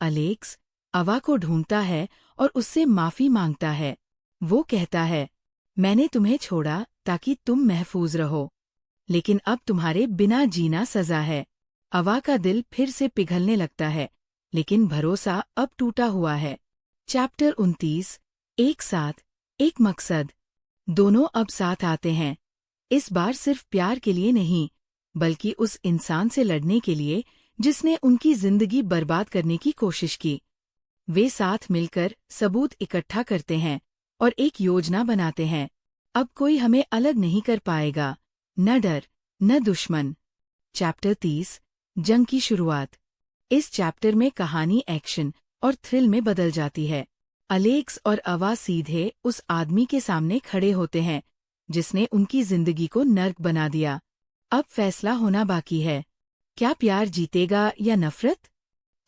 [SPEAKER 1] अलेक्स अवा को ढूंढता है और उससे माफी मांगता है। वो कहता है, मैंने तुम्हें छोड़ा ताकि तुम महफूज रहो, लेकिन अब तुम्हारे बिना जीना सजा है। अवा का दिल फिर से पिघलने लगता है, लेकिन भरोसा अब टूटा हुआ है। चैप्टर 29 एक साथ, एक मकसद। दोनों अब साथ आते हैं, इस बार सिर्फ प्यार के लिए नहीं, बल्कि उस इंसान से लड़ने के लिए जिसने उनकी जिंदगी बर्बाद करने की कोशिश की। वे साथ मिलकर सबूत इकट्ठा करते हैं और एक योजना बनाते हैं। अब कोई हमें अलग नहीं कर पाएगा, न डर न दुश्मन। चैप्टर 30 जंग की शुरुआत। इस चैप्टर में कहानी एक्शन और थ्रिल में बदल जाती है। अलेक्स और अवा सीधे उस आदमी के सामने खड़े होते हैं जिसने उनकी जिंदगी को नर्क बना दिया। अब फैसला होना बाकी है, क्या प्यार जीतेगा या नफरत?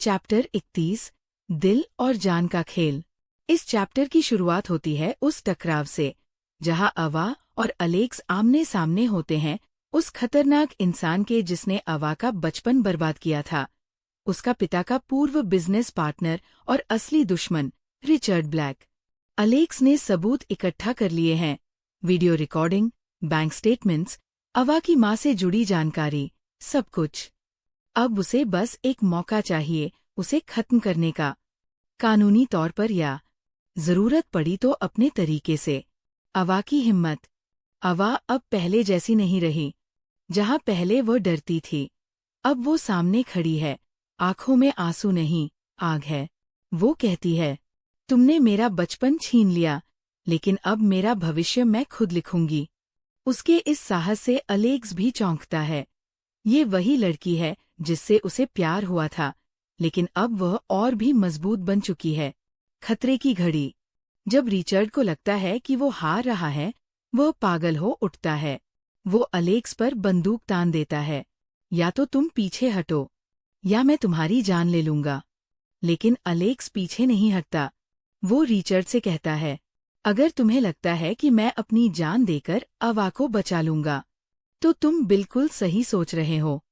[SPEAKER 1] चैप्टर 31 दिल और जान का खेल। इस चैप्टर की शुरुआत होती है उस टकराव से जहां अवा और अलेक्स आमने सामने होते हैं, उस खतरनाक इंसान के जिसने अवा का बचपन बर्बाद किया था, उसका पिता का पूर्व बिजनेस पार्टनर और असली दुश्मन रिचर्ड ब्लैक। अलेक्स ने सबूत इकट्ठा कर लिए हैं, वीडियो रिकॉर्डिंग, बैंक स्टेटमेंट्स, अवा की मां से जुड़ी जानकारी, सब कुछ। अब उसे बस एक मौका चाहिए उसे खत्म करने का, कानूनी तौर पर या जरूरत पड़ी तो अपने तरीके से। अवा की हिम्मत। अवा अब पहले जैसी नहीं रही। जहां पहले वो डरती थी, अब वो सामने खड़ी है, आंखों में आंसू नहीं, आग है। वो कहती है, तुमने मेरा बचपन छीन लिया, लेकिन अब मेरा भविष्य मैं खुद लिखूंगी। उसके इस साहस से अलेक्स भी चौंकता है। ये वही लड़की है जिससे उसे प्यार हुआ था, लेकिन अब वह और भी मजबूत बन चुकी है। खतरे की घड़ी। जब रिचर्ड को लगता है कि वो हार रहा है, वह पागल हो उठता है। वो अलेक्स पर बंदूक तान देता है, या तो तुम पीछे हटो या मैं तुम्हारी जान ले लूंगा। लेकिन अलेक्स पीछे नहीं हटता। वो रिचर्ड से कहता है, अगर तुम्हें लगता है कि मैं अपनी जान देकर अवा को बचा लूंगा, तो तुम बिल्कुल सही सोच रहे हो।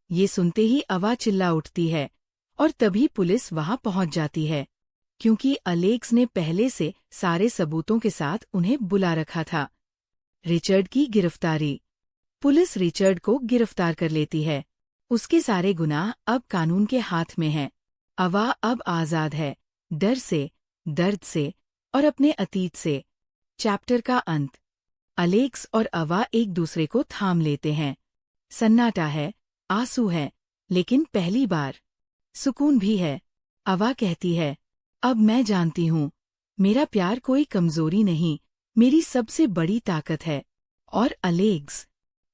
[SPEAKER 1] ये सुनते ही अवा चिल्ला उठती है और तभी पुलिस वहां पहुंच जाती है, क्योंकि अलेक्स ने पहले से सारे सबूतों के साथ उन्हें बुला रखा था। रिचर्ड की गिरफ्तारी। पुलिस रिचर्ड को गिरफ्तार कर लेती है। उसके सारे गुनाह अब कानून के हाथ में हैं। अवा अब आजाद है, डर से, दर्द से और अपने अतीत से। चैप्टर का अंत। अलेक्स और अवा एक दूसरे को थाम लेते हैं। सन्नाटा है, आंसू है, लेकिन पहली बार सुकून भी है। अवा कहती है, अब मैं जानती हूँ, मेरा प्यार कोई कमजोरी नहीं, मेरी सबसे बड़ी ताकत है। और अलेक्स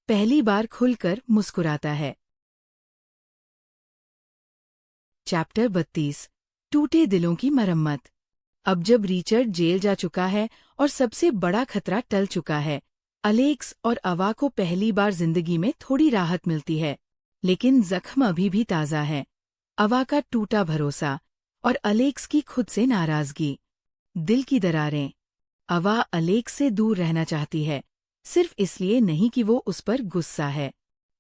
[SPEAKER 1] पहली बार खुलकर मुस्कुराता है। चैप्टर 32 टूटे दिलों की मरम्मत। अब जब रिचर्ड जेल जा चुका है और सबसे बड़ा खतरा टल चुका है, अलेक्स और अवा को पहली बार जिंदगी में थोड़ी राहत मिलती है, लेकिन जख्म अभी भी ताज़ा है। अवा का टूटा भरोसा और अलेक्स की खुद से नाराजगी। दिल की दरारें। अवा अलेक्स से दूर रहना चाहती है, सिर्फ इसलिए नहीं कि वो उस पर गुस्सा है,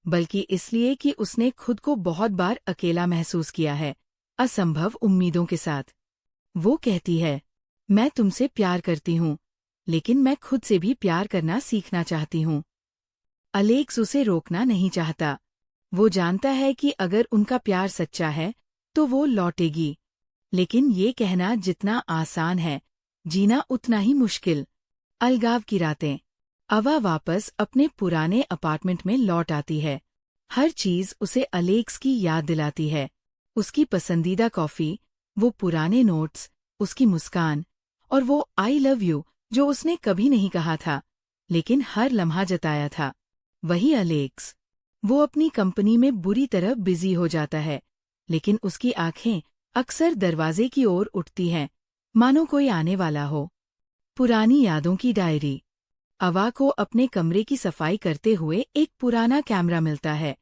[SPEAKER 1] बल्कि इसलिए कि उसने खुद को बहुत बार अकेला महसूस किया है, असंभव उम्मीदों के साथ। वो कहती है, मैं तुमसे प्यार करती हूँ, लेकिन मैं खुद से भी प्यार करना सीखना चाहती हूँ। अलेक्स उसे रोकना नहीं चाहता। वो जानता है कि अगर उनका प्यार सच्चा है तो वो लौटेगी, लेकिन ये कहना जितना आसान है, जीना उतना ही मुश्किल। अलगाव की रातें। अवा वापस अपने पुराने अपार्टमेंट में लौट आती है। हर चीज उसे अलेक्स की याद दिलाती है। उसकी पसंदीदा कॉफी, वो पुराने नोट्स, उसकी मुस्कान और वो आई लव यू जो उसने कभी नहीं कहा था, लेकिन हर लम्हा जताया था। वही अलेक्स। वो अपनी कंपनी में बुरी तरह बिजी हो जाता है, लेकिन उसकी आंखें अक्सर दरवाजे की ओर उठती हैं, मानो कोई आने वाला हो। पुरानी यादों की डायरी। अवा को अपने कमरे की सफाई करते हुए एक पुराना कैमरा मिलता है,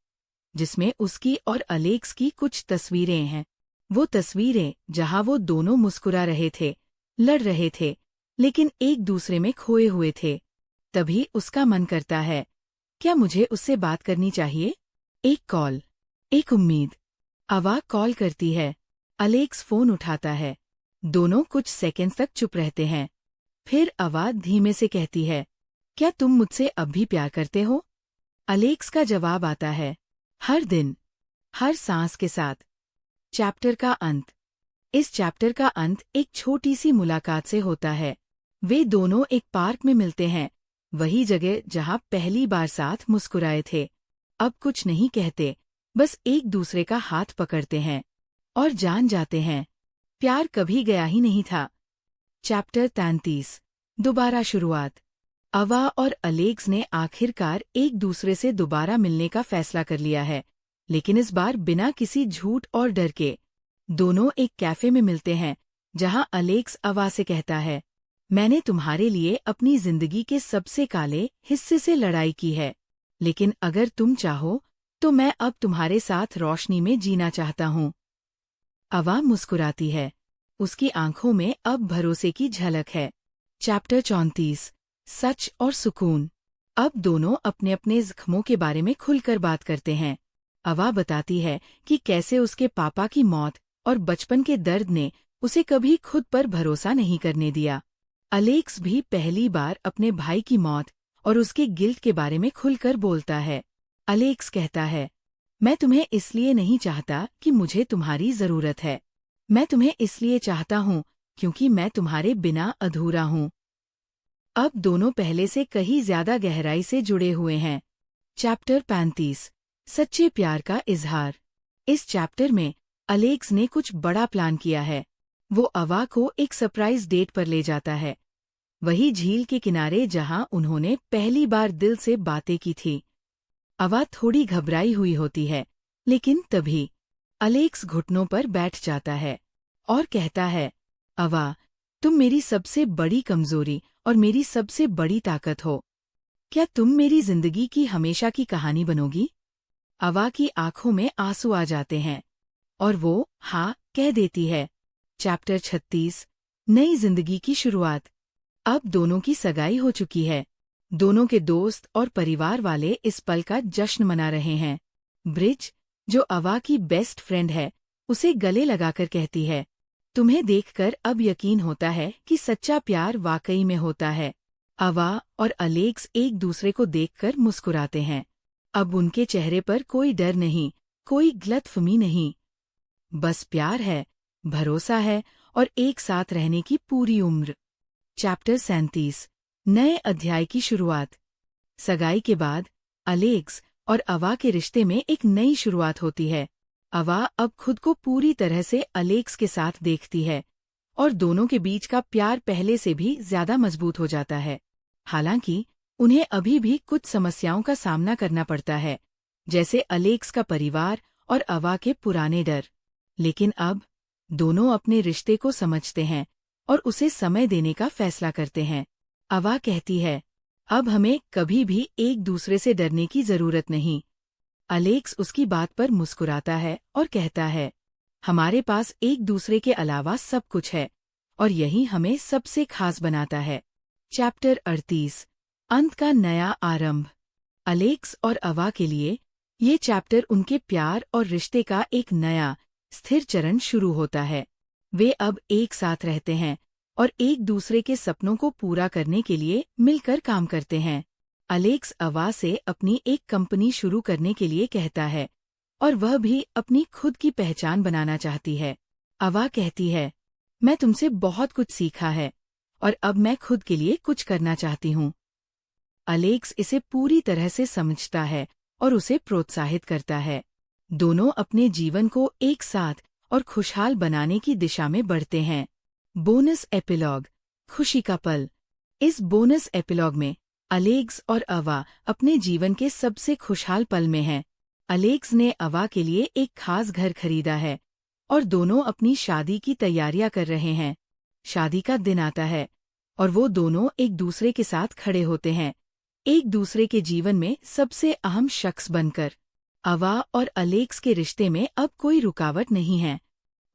[SPEAKER 1] जिसमें उसकी और अलेक्स की कुछ तस्वीरें हैं। वो तस्वीरें जहां वो दोनों मुस्कुरा रहे थे, लड़ रहे थे, लेकिन एक दूसरे में खोए हुए थे। तभी उसका मन करता है, क्या मुझे उससे बात करनी चाहिए? एक कॉल, एक उम्मीद। अवा कॉल करती है। अलेक्स फोन उठाता है। दोनों कुछ सेकंड तक चुप रहते हैं। फिर अवा धीमे से कहती है, क्या तुम मुझसे अब भी प्यार करते हो? अलेक्स का जवाब आता है, हर दिन, हर सांस के साथ। चैप्टर का अंत। इस चैप्टर का अंत एक छोटी सी मुलाकात से होता है। वे दोनों एक पार्क में मिलते हैं, वही जगह जहां पहली बार साथ मुस्कुराए थे। अब कुछ नहीं कहते, बस एक दूसरे का हाथ पकड़ते हैं और जान जाते हैं, प्यार कभी गया ही नहीं था। चैप्टर 33। दोबारा शुरुआत। अवा और अलेक्स ने आखिरकार एक दूसरे से दोबारा मिलने का फैसला कर लिया है, लेकिन इस बार बिना किसी झूठ और डर के। दोनों एक कैफे में मिलते हैं, जहां अलेक्स अवा से कहता है, मैंने तुम्हारे लिए अपनी जिंदगी के सबसे काले हिस्से से लड़ाई की है, लेकिन अगर तुम चाहो तो मैं अब तुम्हारे साथ रोशनी में जीना चाहता हूँ। अवा मुस्कुराती है। उसकी आंखों में अब भरोसे की झलक है। चैप्टर 34। सच और सुकून। अब दोनों अपने अपने जख्मों के बारे में खुलकर बात करते हैं। अवा बताती है कि कैसे उसके पापा की मौत और बचपन के दर्द ने उसे कभी खुद पर भरोसा नहीं करने दिया। अलेक्स भी पहली बार अपने भाई की मौत और उसके गिल्ट के बारे में खुलकर बोलता है। अलेक्स कहता है, मैं तुम्हें इसलिए नहीं चाहता कि मुझे तुम्हारी जरूरत है। मैं तुम्हें इसलिए चाहता हूँ क्योंकि मैं तुम्हारे बिना अधूरा हूँ। अब दोनों पहले से कहीं ज्यादा गहराई से जुड़े हुए हैं। चैप्टर 35। सच्चे प्यार का इजहार। इस चैप्टर में अलेक्स ने कुछ बड़ा प्लान किया है। वो अवा को एक सरप्राइज डेट पर ले जाता है, वही झील के किनारे जहां उन्होंने पहली बार दिल से बातें की थी। अवा थोड़ी घबराई हुई होती है, लेकिन तभी अलेक्स घुटनों पर बैठ जाता है और कहता है, अवा, तुम मेरी सबसे बड़ी कमजोरी और मेरी सबसे बड़ी ताकत हो। क्या तुम मेरी जिंदगी की हमेशा की कहानी बनोगी? अवा की आंखों में आंसू आ जाते हैं और वो हाँ कह देती है। चैप्टर 36। नई जिंदगी की शुरुआत। अब दोनों की सगाई हो चुकी है। दोनों के दोस्त और परिवार वाले इस पल का जश्न मना रहे हैं। ब्रिज, जो अवा की बेस्ट फ्रेंड है, उसे गले लगाकर कहती है, तुम्हें देखकर अब यकीन होता है कि सच्चा प्यार वाकई में होता है। अवा और अलेक्स एक दूसरे को देखकर मुस्कुराते हैं। अब उनके चेहरे पर कोई डर नहीं, कोई गलतफहमी नहीं। बस प्यार है, भरोसा है और एक साथ रहने की पूरी उम्र। चैप्टर 37। नए अध्याय की शुरुआत। सगाई के बाद अलेक्स और अवा के रिश्ते में एक नई शुरुआत होती है। अवा अब खुद को पूरी तरह से अलेक्स के साथ देखती है और दोनों के बीच का प्यार पहले से भी ज्यादा मजबूत हो जाता है। हालांकि उन्हें अभी भी कुछ समस्याओं का सामना करना पड़ता है, जैसे अलेक्स का परिवार और अवा के पुराने डर। लेकिन अब दोनों अपने रिश्ते को समझते हैं और उसे समय देने का फैसला करते हैं। अवा कहती है, अब हमें कभी भी एक दूसरे से डरने की जरूरत नहीं। अलेक्स उसकी बात पर मुस्कुराता है और कहता है, हमारे पास एक दूसरे के अलावा सब कुछ है और यही हमें सबसे खास बनाता है। चैप्टर 38। अंत का नया आरंभ। अलेक्स और अवा के लिए ये चैप्टर उनके प्यार और रिश्ते का एक नया स्थिर चरण शुरू होता है। वे अब एक साथ रहते हैं और एक दूसरे के सपनों को पूरा करने के लिए मिलकर काम करते हैं। अलेक्स अवा से अपनी एक कंपनी शुरू करने के लिए कहता है और वह भी अपनी खुद की पहचान बनाना चाहती है। अवा कहती है, मैं तुमसे बहुत कुछ सीखा है और अब मैं खुद के लिए कुछ करना चाहती हूँ। अलेक्स इसे पूरी तरह से समझता है और उसे प्रोत्साहित करता है। दोनों अपने जीवन को एक साथ और खुशहाल बनाने की दिशा में बढ़ते हैं। Bonus epilogue. खुशी का पल। इस बोनस एपिलॉग में अलेक्स और अवा अपने जीवन के सबसे खुशहाल पल में हैं। अलेक्स ने अवा के लिए एक खास घर खरीदा है और दोनों अपनी शादी की तैयारियां कर रहे हैं। शादी का दिन आता है और वो दोनों एक दूसरे के साथ खड़े होते हैं, एक दूसरे के जीवन में सबसे अहम शख्स बनकर। अवा और अलेक्स के रिश्ते में अब कोई रुकावट नहीं है।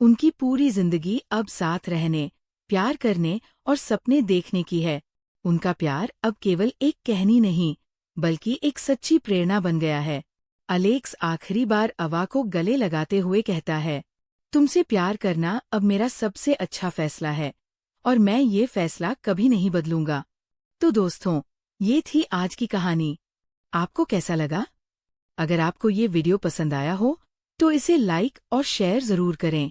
[SPEAKER 1] उनकी पूरी जिंदगी अब साथ रहने, प्यार करने और सपने देखने की है। उनका प्यार अब केवल एक कहनी नहीं, बल्कि एक सच्ची प्रेरणा बन गया है। अलेक्स आखिरी बार अवा को गले लगाते हुए कहता है, तुमसे प्यार करना अब मेरा सबसे अच्छा फैसला है और मैं ये फैसला कभी नहीं बदलूंगा। तो दोस्तों, ये थी आज की कहानी। आपको कैसा लगा? अगर आपको ये वीडियो पसंद आया हो तो इसे लाइक और शेयर जरूर करें।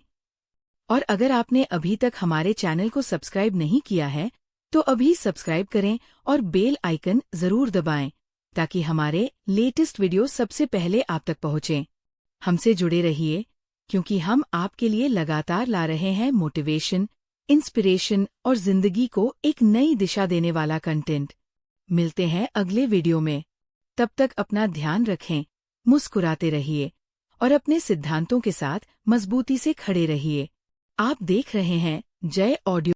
[SPEAKER 1] और अगर आपने अभी तक हमारे चैनल को सब्सक्राइब नहीं किया है तो अभी सब्सक्राइब करें और बेल आइकन जरूर दबाएं ताकि हमारे लेटेस्ट वीडियो सबसे पहले आप तक पहुंचें। हमसे जुड़े रहिए क्योंकि हम आपके लिए लगातार ला रहे हैं मोटिवेशन, इंस्पिरेशन और जिंदगी को एक नई दिशा देने वाला कंटेंट। मिलते हैं अगले वीडियो में। तब तक अपना ध्यान रखें, मुस्कुराते रहिए और अपने सिद्धांतों के साथ मजबूती से खड़े रहिए। आप देख रहे हैं जय ऑडियो।